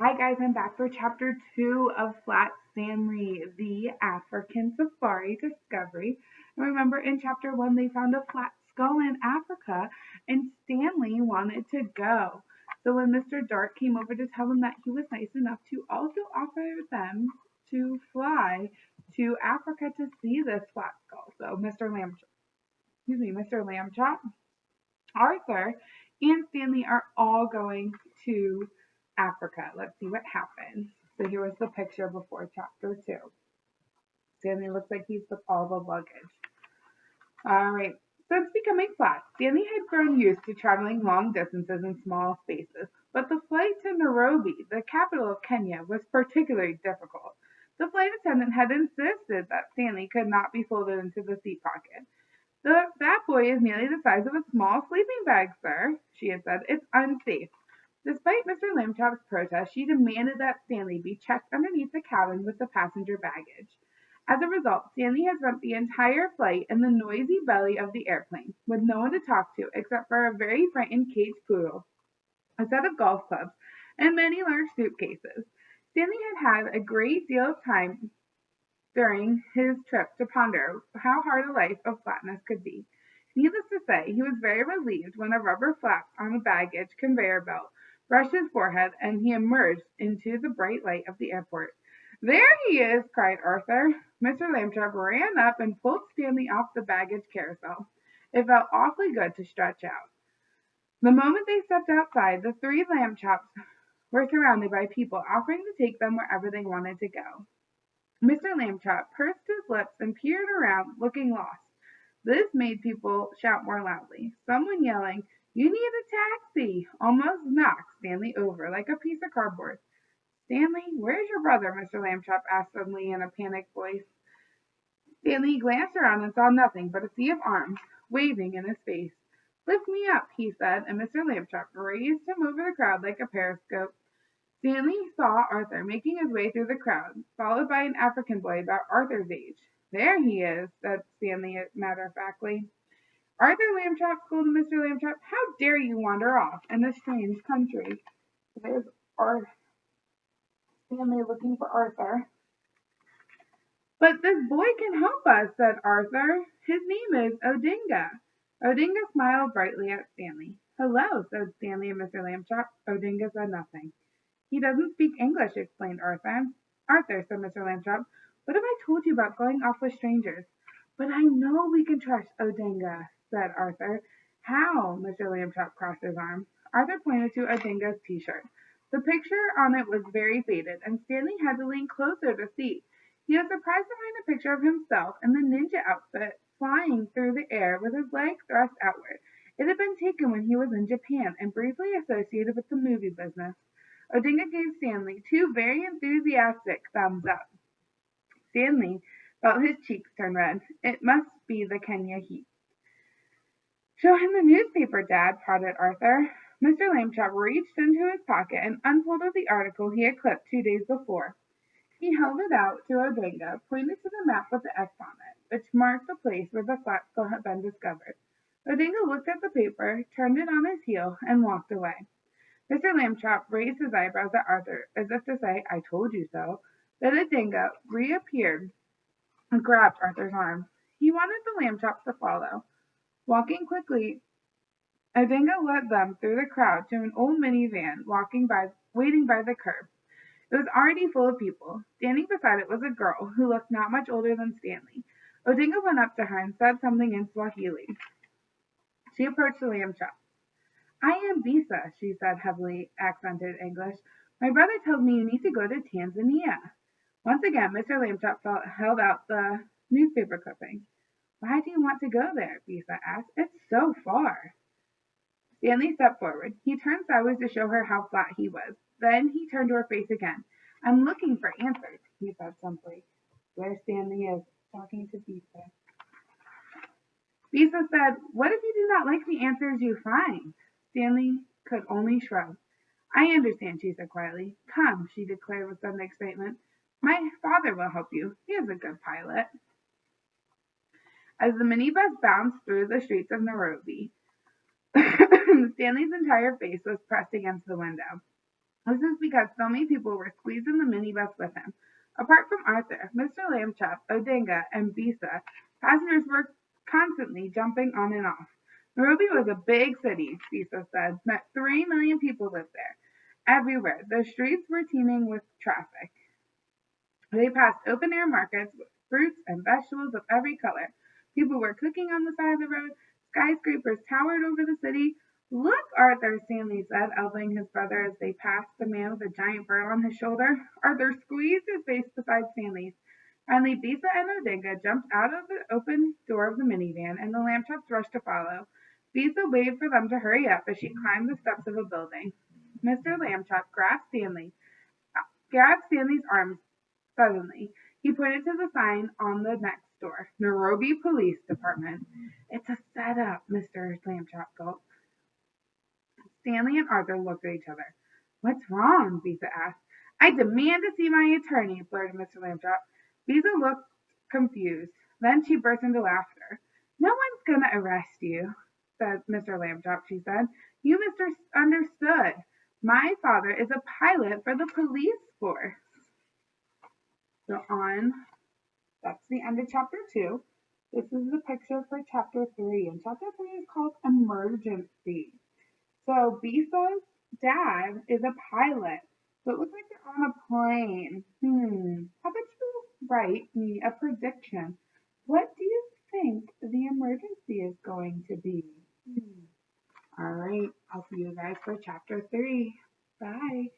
Hi guys, I'm back for chapter 2 of Flat Stanley, the African Safari Discovery. And remember in chapter 1 they found a flat skull in Africa and Stanley wanted to go. So when Mr. Dark came over to tell them that he was nice enough to also offer them to fly to Africa to see this flat skull. So Mr. Lambchop, Arthur, and Stanley are all going to Africa. Let's see what happens. So here was the picture before chapter 2. Stanley looks like he's with all the luggage. All right. Since becoming flat, Stanley had grown used to traveling long distances in small spaces, but the flight to Nairobi, the capital of Kenya, was particularly difficult. The flight attendant had insisted that Stanley could not be folded into the seat pocket. That boy is nearly the size of a small sleeping bag, sir, she had said. It's unsafe. Despite Mr. Lambchop's protest, she demanded that Stanley be checked underneath the cabin with the passenger baggage. As a result, Stanley had spent the entire flight in the noisy belly of the airplane, with no one to talk to except for a very frightened caged poodle, a set of golf clubs, and many large suitcases. Stanley had had a great deal of time during his trip to ponder how hard a life of flatness could be. Needless to say, he was very relieved when a rubber flap on a baggage conveyor belt brushed his forehead and he emerged into the bright light of the airport. There he is, cried Arthur. Mr. Lambchop ran up and pulled Stanley off the baggage carousel. It felt awfully good to stretch out. The moment they stepped outside, the three Lambchops were surrounded by people offering to take them wherever they wanted to go. Mr. Lambchop pursed his lips and peered around, looking lost. This made people shout more loudly. Someone yelling, "You need a taxi!" almost knocked Stanley over like a piece of cardboard. "Stanley, where's your brother?" Mr. Lambchop asked suddenly in a panicked voice. Stanley glanced around and saw nothing but a sea of arms waving in his face. "Lift me up," he said, and Mr. Lambchop raised him over the crowd like a periscope. Stanley saw Arthur making his way through the crowd, followed by an African boy about Arthur's age. "There he is," said Stanley matter-of-factly. "Arthur Lambchop," scolded Mr. Lambchop, "how dare you wander off in a strange country?" There's Stanley looking for Arthur. "But this boy can help us," said Arthur. "His name is Odinga." Odinga smiled brightly at Stanley. "Hello," said Stanley and Mr. Lambchop. Odinga said nothing. "He doesn't speak English," explained Arthur. "Arthur," said Mr. Lambchop, "what have I told you about going off with strangers?" "But I know we can trust Odinga," said Arthur. "How?" Mr. Lambchop crossed his arms. Arthur pointed to Odinga's t-shirt. The picture on it was very faded, and Stanley had to lean closer to see. He was surprised to find a picture of himself in the ninja outfit, flying through the air with his legs thrust outward. It had been taken when he was in Japan and briefly associated with the movie business. Odinga gave Stanley two very enthusiastic thumbs up. Stanley felt his cheeks turn red. It must be the Kenya heat. "Show him the newspaper, Dad," prodded Arthur. Mr. Lambchop reached into his pocket and unfolded the article he had clipped 2 days before. He held it out to Odinga, pointed to the map with the X on it, which marked the place where the flat skull had been discovered. Odinga looked at the paper, turned it on his heel, and walked away. Mr. Lambchop raised his eyebrows at Arthur, as if to say, "I told you so." Then Odinga reappeared and grabbed Arthur's arm. He wanted the Lambchops to follow. Walking quickly, Odinga led them through the crowd to an old minivan waiting by the curb. It was already full of people. Standing beside it was a girl who looked not much older than Stanley. Odinga went up to her and said something in Swahili. She approached the Lambchop. "I am Bisa," she said, heavily accented English. "My brother tells me you need to go to Tanzania." Once again Mr. Lambchop held out the newspaper clipping. "Why do you want to go there?" Bisa asked. "It's so far." Stanley stepped forward. He turned sideways to show her how flat he was. Then he turned to her face again. "I'm looking for answers," he said simply. There Stanley is, talking to Bisa. Bisa said, "What if you do not like the answers you find?" Stanley could only shrug. "I understand," she said quietly. "Come," she declared with sudden excitement. "My father will help you. He is a good pilot." As the minibus bounced through the streets of Nairobi, Stanley's entire face was pressed against the window. This is because so many people were squeezing the minibus with him. Apart from Arthur, Mr. Lambchop, Odinga, and Bisa, passengers were constantly jumping on and off. Nairobi was a big city, Bisa said. Met 3 million people lived there. Everywhere, the streets were teeming with traffic. They passed open-air markets with fruits and vegetables of every color. People were cooking on the side of the road. Skyscrapers towered over the city. Look, Arthur, Stanley said, elbowing his brother as they passed the man with a giant bird on his shoulder. Arthur squeezed his face beside Stanley's. Finally, Bisa and Odinga jumped out of the open door of the minivan, and the Lambchops rushed to follow. Bisa waved for them to hurry up as she climbed the steps of a building. Mr. Lambchop grabbed Stanley's arm suddenly. He pointed to the sign on the next door, Nairobi Police Department. It's a setup, Mr. Lambchop gulped. Stanley and Arthur looked at each other. What's wrong? Bisa asked. I demand to see my attorney, blurted Mr. Lambchop. Bisa looked confused. Then she burst into laughter. No one's going to arrest you, said Mr. Lambchop, she said. You misunderstood. My father is a pilot for the police force. So that's the end of chapter 2. This is the picture for chapter 3, and chapter 3 is called Emergency. So Bisa's dad is a pilot, so it looks like they're on a plane. How about you write me a prediction? What do you think the emergency is going to be? All right, I'll see you guys for chapter 3. Bye.